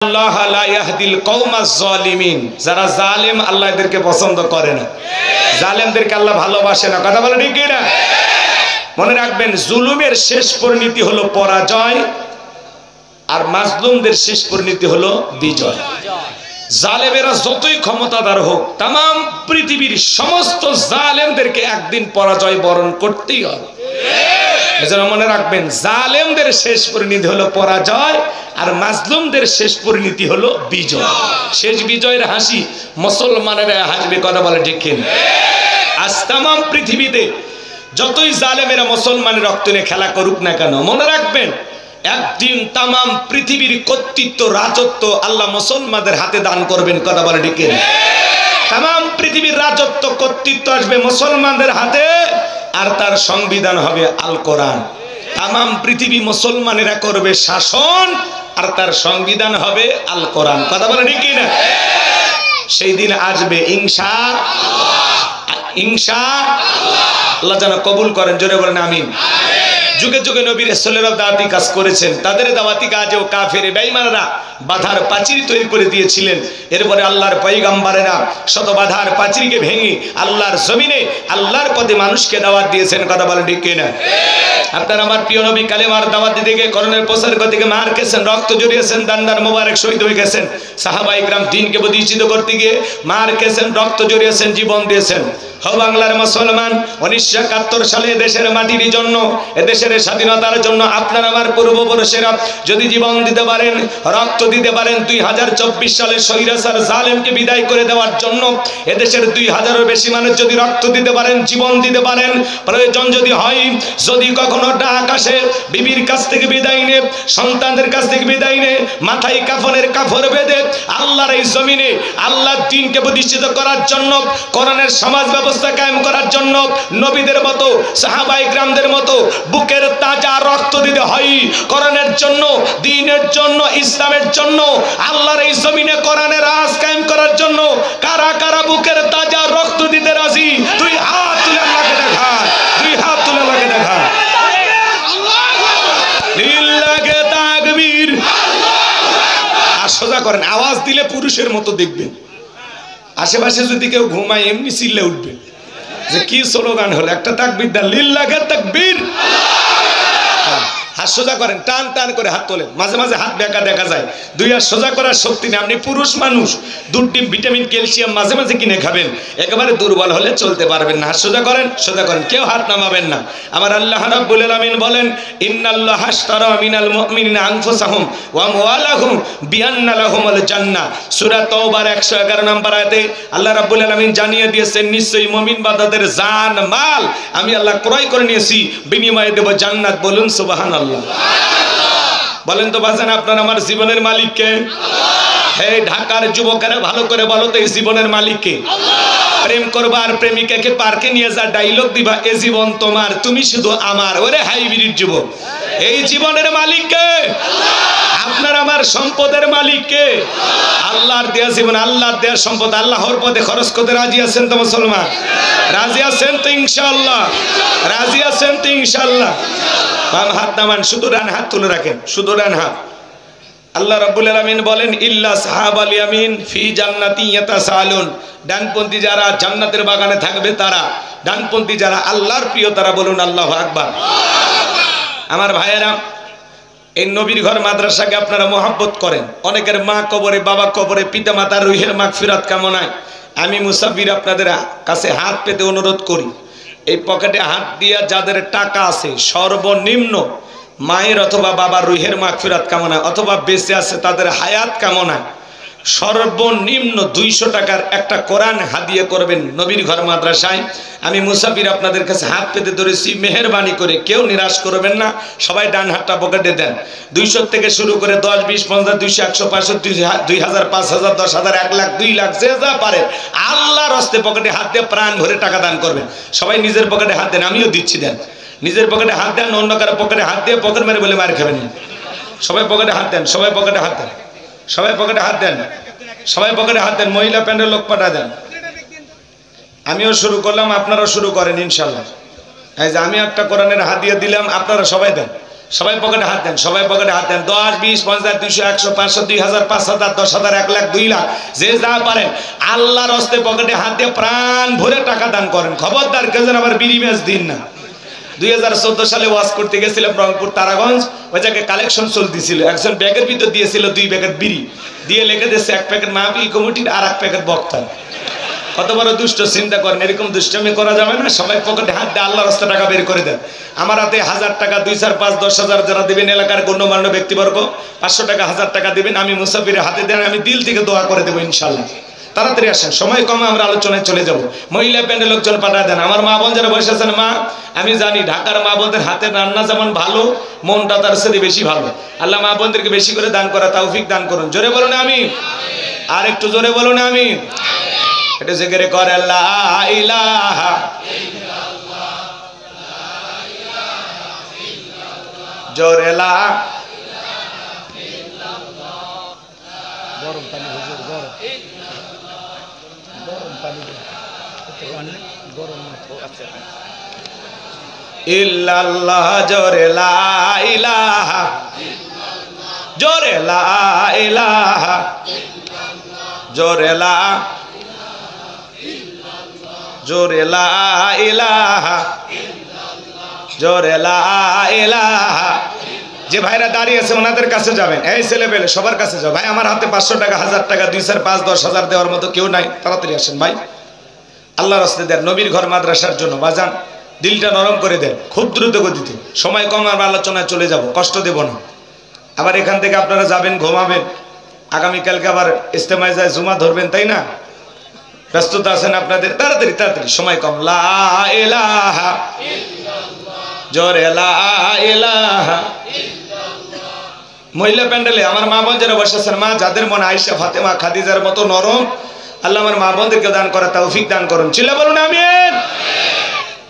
আল্লাহ লা ইয়াহদিল কওমাজ জালিমিন। যারা জালেম আল্লাহ এদেরকে পছন্দ করে না, জালেমদেরকে আল্লাহ ভালোবাসে না। কথা বলে ঠিক না? মনে রাখবেন, জুলুমের শেষ পরিণতি হলো পরাজয়, আর মাজলুমদের শেষ পরিণতি হলো বিজয়। জালেমেরা যতই ক্ষমতাধর হোক, তাম পৃথিবীর সমস্ত জালেমদেরকে একদিন পরাজয় বরণ করতেই হবে। এজন্য মনে রাখবেন, জালেমদের শেষ পরিণতি হলো পরাজয়, আর মাজলুমদের শেষ পরিণতি হলো বিজয়। শেষ বিজয়ের হাসি মুসলমানেরা হাসবে। কথা বলে ঠিক কিনা? আজ তাম পৃথিবীতে যতই জালেমেরা মুসলমানের রক্ত নিয়ে খেলা করুক না কেন, মনে রাখবেন একদিন তাম পৃথিবীর কর্তৃত্ব, রাজত্ব আল্লাহ মুসলমানদের হাতে দান করবেন। কথা বলে ঠিক কিনা? তাম পৃথিবীর রাজত্ব, কর্তৃত্ব আসবে মুসলমানদের হাতে, আর তার সংবিধান হবে আল কোরআন। তাম পৃথিবী মুসলমানেরা করবে শাসন, আর তার সংবিধান হবে আল কোরআন। কথা বলে ঠিক কিনা? সেই দিন আসবে ইনশাআল্লাহ যেন কবুল করেন। জোরে বলেন আমিন। যুগে যুগে নবী রাসূলেরা দাওয়াতি কাজ করেছেন, তাদের দাওয়াতি কাজেও কাফের বেঈমানরা বাধার প্রাচীর তৈরি করে দিয়েছিলেন। এরপরে আল্লাহর পয়গম্বরেরা শত বাধার প্রাচীরকে ভেঙে আল্লাহর জমিনে আল্লাহর পথে মানুষকে দাওয়াত দিয়েছেন। কথা বলেন ঠিক কিনা? আপনার আমার প্রিয় নবী কালেমার দাওয়াত দিতে গিয়ে করণের প্রচার করতে গিয়ে মার খেয়েছেন, রক্ত জড়িয়েছেন, দান্দার মোবারক শহীদ হয়ে গেছেন। সাহাবায়ে কিরাম দ্বীনকে প্রতিষ্ঠিত করতে গিয়ে মার খেয়েছেন, রক্ত জড়িয়েছেন, জীবন দিয়েছেন। হ বাংলার মুসলমান, 1971 সালে দেশের মাটির জন্য, এদেশের স্বাধীনতার জন্য আপনার আমার পূর্বপুরুষেরা যদি জীবন দিতে পারেন, রক্ত দিতে পারেন, 2024 সালে স্বৈরাচার জালেমকে বিদায় করে দেওয়ার জন্য এদেশের 2000-এর বেশি মানুষ যদি রক্ত দিতে পারেন, জীবন দিতে পারেন, প্রয়োজন যদি হয়, যদি কখনো ডাক আসে বিবির কাছ থেকে বিদায় নে, সন্তানদের কাছ থেকে বিদায় নে, মাথায় কাফনের কাফর বেঁধে আল্লাহর এই জমিনে আল্লাহর দ্বীনকে প্রতিষ্ঠিত করার জন্য, কোরআনের সমাজ ব্যবস্থা কায়েম করার জন্য নবীদের মতো, সাহাবায়ে কিরামদের মতো বুকের তাজা রক্ত দিতে হয়। কোরআনের জন্য, দ্বীনের জন্য, ইসলামের জন্য, আল্লাহর এই জমিনে কোরআনের রাজ কায়েম করার জন্য কারা কারা বুকের তাজা রক্ত দিতে রাজি? দুই হাত তুলে আল্লাহকে দেখা, দুই হাত তুলে আল্লাহকে দেখা। লিল্লাহি তাকবীর। আর সোজা করেন, আওয়াজ দিলে পুরুষের মতো দেখবেন। আশেপাশে যদি কেউ ঘুমায় এমনি চিল্লে উঠবে যে কি স্লোগান হলো, একটা তাকবীর দেন, লিল্লাহি তাকবীর। হাত সোজা করেন, টান টান করে হাত তোলেন। মাঝে মাঝে হাত বেঁকা দেখা যায়, দুই হাত সোজা করার শক্তি নেই। আপনি পুরুষ মানুষ, দুটি ভিটামিন ক্যালসিয়াম মাঝে মাঝে কিনে খাবেন, একেবারে দুর্বল হলে চলতে পারবেন না। হাত সোজা করেন, সোজা করেন, কেউ হাত নামাবেন না। আমার আল্লাহ রাব্বুল আলামিন বলেন, ইন্নাল্লাহা আশতারা মিনাল মুমিনিনা আনফুসাহুম ওয়া আমওয়ালাহুম বিআন্না লাহুমুল জান্নাহ। সূরা তাওবার 111 নম্বর আয়াতে আল্লাহ রাব্বুল আলামিন জানিয়ে দিয়েছেন, নিশ্চয়ই মুমিন বান্দাদের জান মাল আমি আল্লাহ ক্রয় করে নিয়েছি, বিনিময়ে দেব জান্নাত। বলুন সুবহানাল্লাহ। বলেন তো বাজান, আপনার আমার জীবনের মালিক কে? হে ঢাকার যুবকেরা, ভালো করে বলো তো, এই জীবনের মালিক কে? প্রেম করবা আর প্রেমিকাকে পার্কে নিয়ে যা ডায়লগ দিবা, এ জীবন তোমার, তুমি শুধু আমার। ওরে হাইব্রিড যুবক, এই জীবনের মালিক কে? আপনার আমার সম্পদের মালিক কে? আল্লাহর দেয়া জীবন, আল্লাহর দেয়া সম্পদ আল্লাহর পথে খরচ করতে রাজি আছেন তো মুসলমান? রাজি আছেন তো ইনশাআল্লাহ? রাজি আছেন তো ইনশাআল্লাহ? বাম হাত নামান, শুধু ডান হাত তুলে রাখেন, শুধু ডান হাত। আল্লাহ রাব্বুল আলামিন বলেন, ইল্লা সাহাবাল ইয়ামিন ফি জান্নাতি ইয়াতাসালুন। ডানপন্থী যারা জান্নাতের বাগানে থাকবে তারা, ডানপন্থী যারা আল্লাহর প্রিয় তারা। বলুন আল্লাহু আকবার। আমার ভাইয়েরা, এই নবীর ঘর মাদ্রাসাকে আপনারা মহব্বত করেন। অনেকের মা কবরে, বাবা কবরে, পিতা মাতার রুহের মাগফিরাত কামনায় আমি মুসাফির আপনাদের কাছে হাত পেতে অনুরোধ করি, এই পকেটে হাত দিয়া যাদের টাকা আছে, সর্বনিম্ন মায়ের অথবা বাবার রুহের মাগফিরাত কামনায়, অথবা বেঁচে আছে তাদের হায়াত কামনায় সর্বনিম্ন 200 টাকার একটা কোরআন হাদিয়া করবেন নবীর ঘর মাদ্রাসায়। আমি মুসাফির আপনাদের কাছে হাত পেতে ধরেছি, মেহেরবানি করে কেউ নিরাশ করবেন না। সবাই ডান হাতটা পকেটে দেন। 200 থেকে শুরু করে 10, 20, 50, 200, 100, 500, 2000, 5000, 10,000, 1 লাখ, 2 লাখ, যে যা পারে আল্লাহর হস্তে পকেটে হাত দিয়ে প্রাণ ভরে টাকা দান করবেন। সবাই নিজের পকেটে হাত দেন, আমিও দিচ্ছি, দেন। নিজের পকেটে হাত দেন, অন্য কারো পকেটে হাত দিয়ে পকেট মেরে বলে মার খাবেন না। সবাই পকেটে হাত দেন, সবাই পকেটে হাত দেন, সবাই পকেটে হাত দেন, সবাই পকেটে হাত দেন। মহিলা প্যান্ডের লোক পাঠা দেন। আমিও শুরু করলাম, আপনারাও শুরু করেন ইনশাআল্লাহ। এই যে আমি একটা কোরআনের হাদিয়া দিলাম, আপনারা সবাই দেন। সবাই পকেটে হাত দেন, সবাই পকেটে হাত দেন। 10, 20, 50, 200, 100, 500, 2000, 5000, 10,000, 1 লাখ, 2 লাখ, যে যা পারেন আল্লাহর হস্তে পকেটে হাত দিয়ে প্রাণ ভরে টাকা দান করেন। খবরদার কেউ যেন আবার বিড়ি ম্যাচ দিন না। 2014 সালে ওয়াজ করতে গেছিলাম রংপুর তারাগঞ্জ, ওই জায়গায় কালেকশন চলতেছিল। একজন ব্যাগের ভিতর দিয়েছিল 2 প্যাকেট বিড়ি, দিয়ে লিখে দিয়েছে 1 প্যাকেট মাহফিল কমিটির আর 1 প্যাকেট বক্তার। কত বড় দুষ্ট, চিন্তা করেন। এরকম দুষ্টামি করা যাবে না। সবাই পকেটে হাত দিয়ে আল্লাহর রাস্তায় টাকা বের করে দেন। আমার হাতে 1000 টাকা, 2, 4, 5, 10,000 যারা দিবেন, এলাকার গণ্যমান্য ব্যক্তিবর্গ 500 টাকা, 1000 টাকা দিবেন, আমি মুসাফিরের হাতে দেন, আমি দিল থেকে দোয়া করে দেবো ইনশাল্লাহ। তাড়াতাড়ি আসেন, সময় কমে আমরা আলোচনায় চলে যাব। মহিলা প্যান্ডে লোকজন পাঠায় দেন। আমার মা বোন যারা বসে আছেন, মা আমি জানি ঢাকার মা বোনদের হাতের রান্না যেমন ভালো, মনটা তার সাথে বেশি ভালো। আল্লাহ মা বোনদেরকে বেশি করে দান করা তৌফিক দান করুন। জোরে বলুন আমিন। আর একটু জোরে বলুন আমিন। এটা জিকির করে লা ইলাহা ইল্লাল্লাহ, জোরে লা গরম পানি হুজুর, গরম পানি, গরম আছে ইল্লাল্লাহ, জোরে লা ইলাহা, জোরে লা ইলাহা, জোরে লা, জোরে লা ইলাহা, জোরে লা ইলাহা। যে ভাইরা দাঁড়িয়ে আছে ওনাদের কাছে যাবেন। এই ছেলে পেলে সবার কাছে যাও। ভাই আমার হাতে 500 টাকা, 1000 টাকা, 2, 4, 5, 10,000 দেওয়ার মতো কেউ নাই, তাড়াতাড়ি আসেন ভাই। আল্লাহর রাস্তায় দেন, নবীর ঘর মাদ্রাসার জন্য। বাজান দিলটা নরম করে দেন, খুব দ্রুত গতিতে। সময় কম, আমরা আলোচনায় চলে যাব, কষ্ট দেব না। আবার এখান থেকে আপনারা যাবেন, ঘুমাবেন, আগামীকালকে আবার ইস্তেমায় যায় জুমা ধরবেন, তাই না? ব্যস্ততা আছেন আপনাদের। তাড়াতাড়ি তাড়াতাড়ি, সময় কম। লা ইলাহা ইল্লাল্লাহ, জোরে লা ইলাহা ইল্লাল্লাহ। মহিলা প্যান্ডেলে আমার মা বোন যারা বসেছেন, মা যাদের মনে আয়েশা, ফাতেমা, খাদিজার মতো নরম, আল্লাহ আমার মা বোনদেরকে দান করা তৌফিক দান করুন। চিল্লা বলুন আমিন।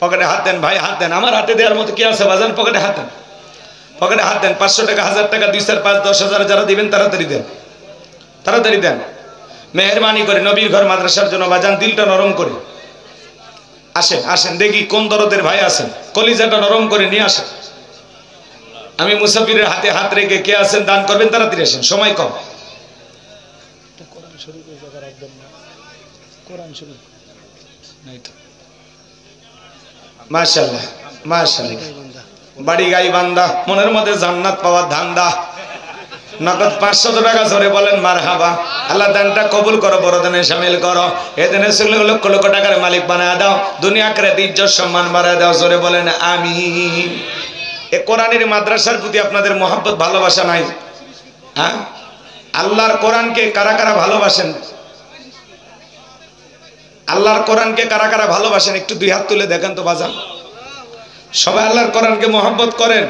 পকেটে হাত দেন ভাই, হাত দেন। আমার হাতে দেওয়ার মতো কি আছে বাজান? পকেটে হাত দেন, পকেটে হাত দেন। 500 টাকা, 1000 টাকা, 2, 4, 5, 10,000 যারা দিবেন তাড়াতাড়ি দেন, তাড়াতাড়ি দেন। মেহেরবানি করে নবীর ঘর মাদ্রাসার জন্য বাজান দিলটা নরম করে আসেন, আসেন। দেখি কোন দরদের ভাই আছেন, কলিজাটা নরম করে নিয়ে আসেন। আমি মুসাফিরের হাতে হাত রেখে কে আছেন দান করবেন, তাড়াতাড়ি আসেন, সময় কম। কোরআন শরীফের জায়গা রাখবেন না, কোরআন শরীফ নাই তো। মাশাআল্লাহ মাশাআল্লাহ। বাড়ি গাই বান্দা, মনের মধ্যে জান্নাত পাওয়ার ধান্দা। নগদ 500 টাকা ধরে বলেন মারহাবা। আল্লাহ দানটা কবুল করো, বড় দানে শামিল করো। এ দিনে লক্ষ লক্ষ টাকার মালিক বানায় দাও, দুনিয়া আখিরাতে ইজ্জত সম্মান বাড়ায় দাও। জোরে বলেন আমিন। এ কোরআনের মাদ্রাসার প্রতি আপনাদের মহব্বত, ভালোবাসা নাই? হ্যাঁ, আল্লাহর কোরআনকে কারা কারা ভালোবাসেন? আল্লাহর কোরআনকে কারা কারা ভালোবাসেন? একটু 2 হাত তুলে দেখেন তো বাজান। সবাই আল্লাহর কোরআনকে মহব্বত করেন?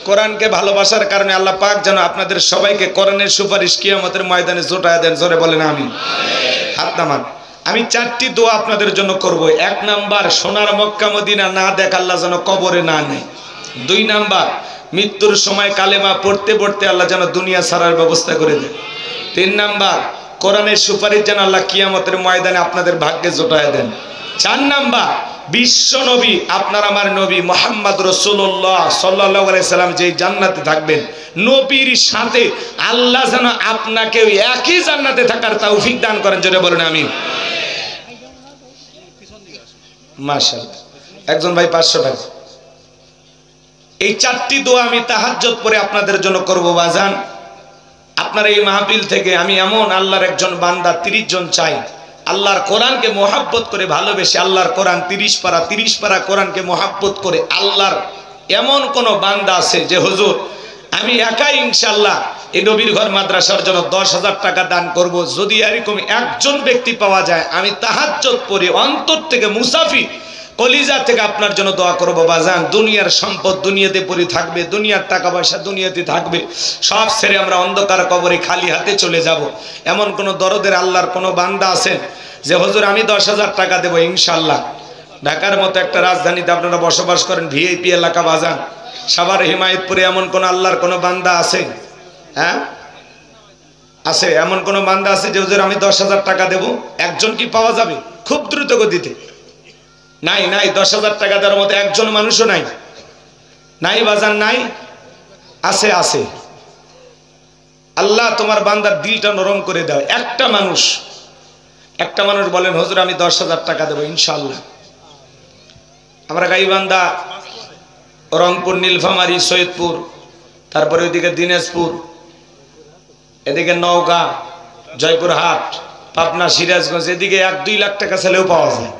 কোরআনকে ভালোবাসার কারণে আল্লাহ পাক যেন আপনাদের সবাইকে কোরআনের সুপারিশ কিয়ামতের ময়দানে জোটায় দেন। জোরে বলেন আমিন। হাত নামান। আমি 4টি দোয়া আপনাদের জন্য করব। 1 নাম্বার, সোনার মক্কা মদিনা না দেখ আল্লাহ যেন কবরে না নেয়। 2 নাম্বার, মৃত্যুর সময় কালেমা পড়তে পড়তে আল্লাহ যেন দুনিয়া ছাড়ার ব্যবস্থা করে দেন। 3 নাম্বার, কোরআনের সুপারিশ যেন আল্লাহ কিয়ামতের ময়দানে আপনাদের ভাগ্যে জোটায় দেন। 4 নাম্বার, বিশ্ব নবী আপনার আমার নবী মুহাম্মদ রাসূলুল্লাহ সাল্লাল্লাহু আলাইহি সাল্লাম যে জান্নাতে থাকবেন, নবীর সাথে আল্লাহ যেন আপনাকে একই জান্নাতে থাকার তৌফিক দান করেন। জোরে বলুন আমিন। মাশাআল্লাহ। একজন ভাই 500 টাকা। এই 4টি দোয়া আমি তাহাজ্জুদ পড়ে আপনাদের জন্য করব বাজান। আপনার এই মাহফিল থেকে আমি এমন আল্লাহর একজন বান্দা 30 জন চাই আল্লাহর কোরআনকে মহব্বত করে ভালোবেসে, আল্লাহর কোরআন 30 পারা কোরআনকে মহব্বত করে আল্লাহর এমন কোন বান্দা আছে যে হুজুর আমি একাই ইনশাআল্লাহ এই নবীর ঘর মাদ্রাসার জন্য 10,000 টাকা দান করব। যদি এরকম একজন ব্যক্তি পাওয়া যায়, আমি তাহাজ্জুদ পড়ে অন্তর থেকে মুসাফি কলিজা থেকে আপনার জন্য দোয়া করব বাজান। দুনিয়ার সম্পদ দুনিয়াতে পড়ে থাকবে, দুনিয়ার টাকা পয়সা দুনিয়াতে থাকবে, সব ছেড়ে আমরা অন্ধকার কবরে খালি হাতে চলে যাব। এমন কোন দরদের আল্লাহর কোন বান্দা আছেন যে হুজুর আমি 10,000 টাকা দেব ইনশাআল্লাহ? ঢাকার মতো একটা রাজধানীতে আপনারা বসবাস করেন, ভিআইপি এলাকা বাজান, সাভার হিমায়তপুরে এমন কোন আল্লাহর কোন বান্দা আছে? হ্যাঁ আছে? এমন কোন বান্দা আছে যে হুজুর আমি 10,000 টাকা দেব? একজন কি পাওয়া যাবে খুব দ্রুত গতিতে? নাই, নাই। 10,000 টাকা দেওয়ার মতো একজন মানুষও নাই, নাই বাজান, নাই। আছে আছে, আল্লাহ তোমার বান্দার দিলটা নরম করে দাও। একটা মানুষ বলেন হুজুর আমি 10,000 টাকা দেবো ইনশাআল্লাহ। আমরা গাইবান্ধা, রংপুর, নীলফামারী, সৈয়দপুর, তারপরে ওইদিকে দিনাজপুর, এদিকে নওগাঁ, জয়পুরহাট, পাবনা, সিরাজগঞ্জ, এদিকে 1-2 লাখ টাকা ছেলেও পাওয়া যায়।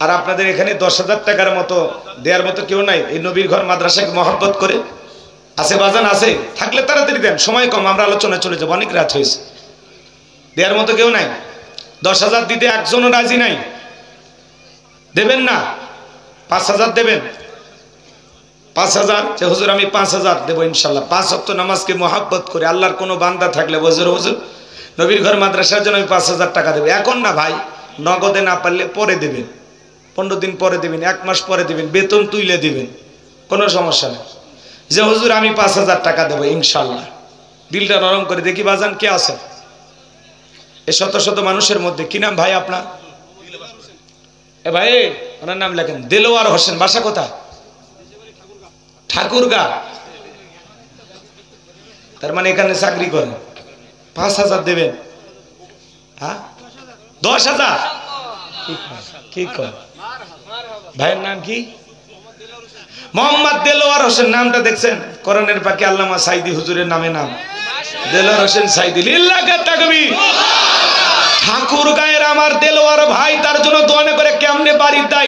আর আপনাদের এখানে 10,000 টাকার মতো দেওয়ার মতো কেউ নাই? এই নবীর ঘর মাদ্রাসাকে মহব্বত করে আছে বাজান? আছে, থাকলে তাড়াতাড়ি দেন, সময় কম, আমরা আলোচনায় চলে যাবো, অনেক রাত হয়েছে। দেওয়ার মতো কেউ নাই? 10,000 দিতে একজনও রাজি নাই? দেবেন না? 5,000 দেবেন? 5,000? যে হুজুর আমি 5,000 দেবো ইনশাল্লাহ। 5 ওয়াক্ত নামাজকে মহব্বত করে আল্লাহর কোনো বান্দা থাকলে হুজুর নবীর ঘর মাদ্রাসার জন্য আমি 5,000 টাকা দেবো। এখন না ভাই, নগদে না পারলে পরে দেবেন, 15 দিন পরে দেবেন, 1 মাস পরে দেবেন, বেতন তুইলে দিবেন, কোনো সমস্যা নেই। যে হুজুর আমি 5,000 টাকা দেবো ইনশাল্লাহ, দিলটা নরম করে দেখি বাজান কে আছে এই শত শত মানুষের মধ্যে? কি নাম ভাই আপনার? এ ভাই, ওনার নাম লেখেন। দেলোয়ার হোসেন, বাসা কোথায়? ঠাকুরগা। তার মানে এখানে চাকরি করেন। 5,000 দেবেন? হ্যাঁ, 10,000? কি কর? ভাইয়ের নাম কি? মোহাম্মদ দেলোয়ার হোসেন। নামটা দেখছেন? কোরআনের পাকে আল্লামা সাইদি হুজুরের নামে নাম, দেলোয়ার হোসেন সাইদি। লিল্লাহি তাকবীর। ঠাকুরগাঁয়ের আমার দেলোয়ার ভাই, তার জন্য দোয়া করে কেমনে বাড়ির দায়